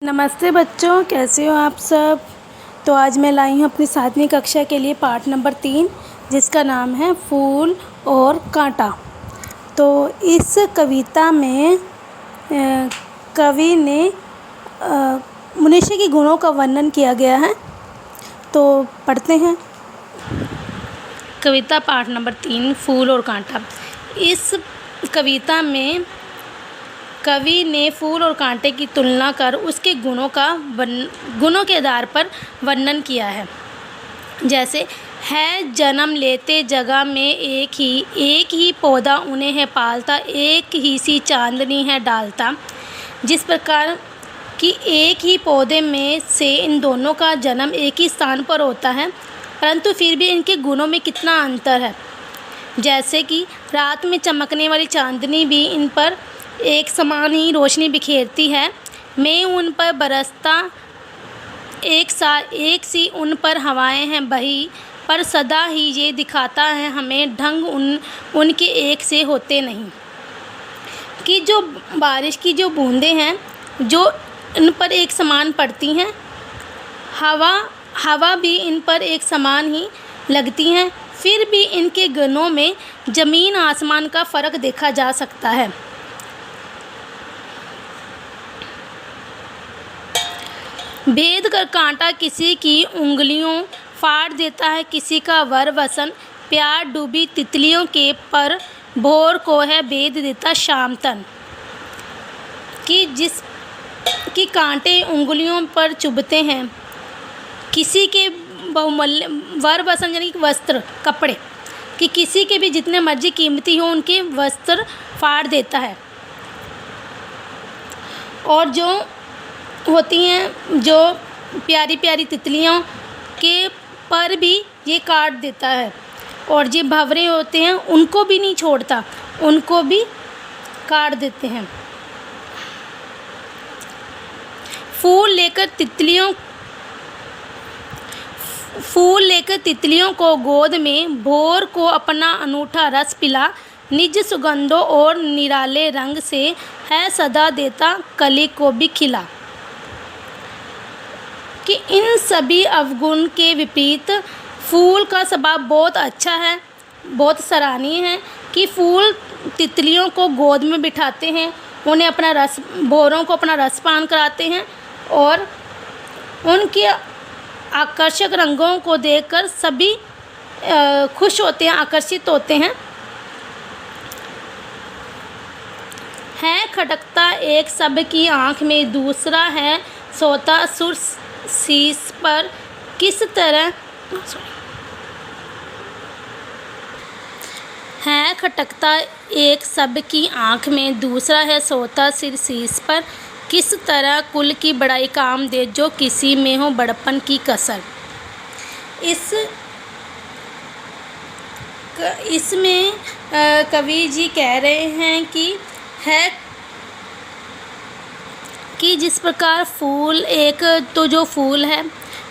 नमस्ते बच्चों, कैसे हो आप सब। तो आज मैं लाई हूँ अपनी 7वीं कक्षा के लिए पाठ नंबर 3, जिसका नाम है फूल और कांटा। तो इस कविता में कवि ने मनुष्य के गुणों का वर्णन किया गया है। तो पढ़ते हैं कविता पाठ नंबर 3, फूल और कांटा। इस कविता में कवि ने फूल और कांटे की तुलना कर उसके गुणों के आधार पर वर्णन किया है। जैसे है जन्म लेते जगह में एक ही पौधा उन्हें है पालता, एक ही सी चांदनी है डालता। जिस प्रकार कि एक ही पौधे में से इन दोनों का जन्म एक ही स्थान पर होता है, परंतु फिर भी इनके गुणों में कितना अंतर है। जैसे कि रात में चमकने वाली चांदनी भी इन पर एक समान ही रोशनी बिखेरती है। मैं उन पर बरसता एक सी उन पर हवाएं हैं बही, पर सदा ही ये दिखाता है हमें ढंग उनके एक से होते नहीं। कि जो बारिश की जो बूंदें हैं जो इन पर एक समान पड़ती हैं, हवा भी इन पर एक समान ही लगती हैं, फिर भी इनके गुणों में ज़मीन आसमान का फ़र्क देखा जा सकता है। भेद कर कांटा किसी की उंगलियों फाड़ देता है, किसी का वर वसन प्यार डूबी तितलियों के पर भोर को है भेद देता शाम तन। कि कांटे उंगलियों पर चुभते हैं, किसी के बहुमूल्य वर वसन यानी वस्त्र कपड़े, कि किसी के भी जितने मर्जी कीमती हो उनके वस्त्र फाड़ देता है, और जो होती हैं जो प्यारी प्यारी तितलियों के पर भी ये काट देता है, और जो भंवरे होते हैं उनको भी नहीं छोड़ता, उनको भी काट देते हैं। फूल लेकर तितलियों को गोद में भोर को अपना अनूठा रस पिला, निज सुगंधों और निराले रंग से है सदा देता कली को भी खिला। कि इन सभी अवगुण के विपरीत फूल का स्वभाव बहुत अच्छा है, बहुत सराहनीय है। कि फूल तितलियों को गोद में बिठाते हैं, उन्हें अपना रस भौरों को अपना रसपान कराते हैं, और उनके आकर्षक रंगों को देखकर सभी खुश होते हैं, आकर्षित होते हैं। है खटकता एक सब की आँख में, दूसरा है सोता सुर शीश पर, किस तरह है खटकता एक सब की आँख में, दूसरा है सोता सिर शीश पर, किस तरह कुल की बड़ाई काम दे जो किसी में हो बड़पन की कसर। इसमें कवि जी कह रहे हैं कि जिस प्रकार फूल एक तो जो फूल है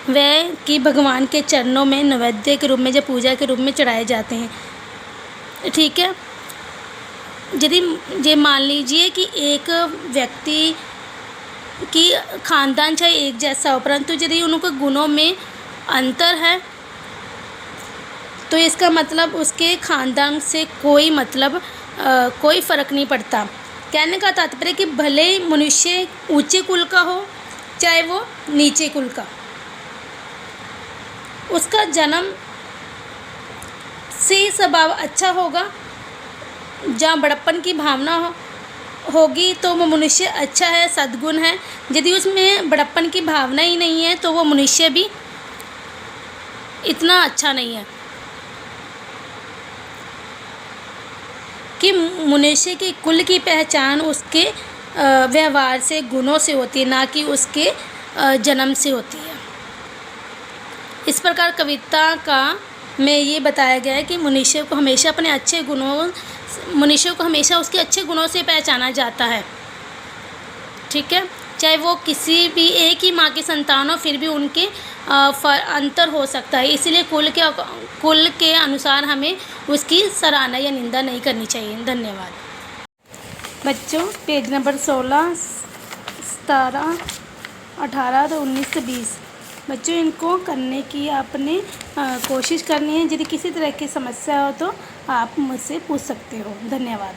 वह कि भगवान के चरणों में नैवेद्य के रूप में, जब पूजा के रूप में चढ़ाए जाते हैं, ठीक है। यदि ये मान लीजिए कि एक व्यक्ति की खानदान चाहे एक जैसा हो, परंतु यदि उनके गुणों में अंतर है तो इसका मतलब उसके खानदान से कोई फ़र्क नहीं पड़ता। कहने का तात्पर्य कि भले मनुष्य ऊंचे कुल का हो चाहे वो नीचे कुल का, उसका जन्म से स्वभाव अच्छा होगा। जहाँ बड़प्पन की भावना होगी तो वो मनुष्य अच्छा है, सद्गुण है। यदि उसमें बड़प्पन की भावना ही नहीं है तो वो मनुष्य भी इतना अच्छा नहीं है। कि मनुष्य के कुल की पहचान उसके व्यवहार से, गुणों से होती है, ना कि उसके जन्म से होती है। इस प्रकार कविता में ये बताया गया है कि मनुष्य को हमेशा उसके अच्छे गुणों से पहचाना जाता है, ठीक है। चाहे वो किसी भी एक ही माँ की संतान हो, फिर भी उनके अंतर हो सकता है। इसलिए कुल के अनुसार हमें उसकी सराहना या निंदा नहीं करनी चाहिए। धन्यवाद बच्चों। पेज नंबर 16, 17 18 तो 19 से 20। बच्चों इनको करने की आपने कोशिश करनी है। यदि किसी तरह की समस्या हो तो आप मुझसे पूछ सकते हो। धन्यवाद।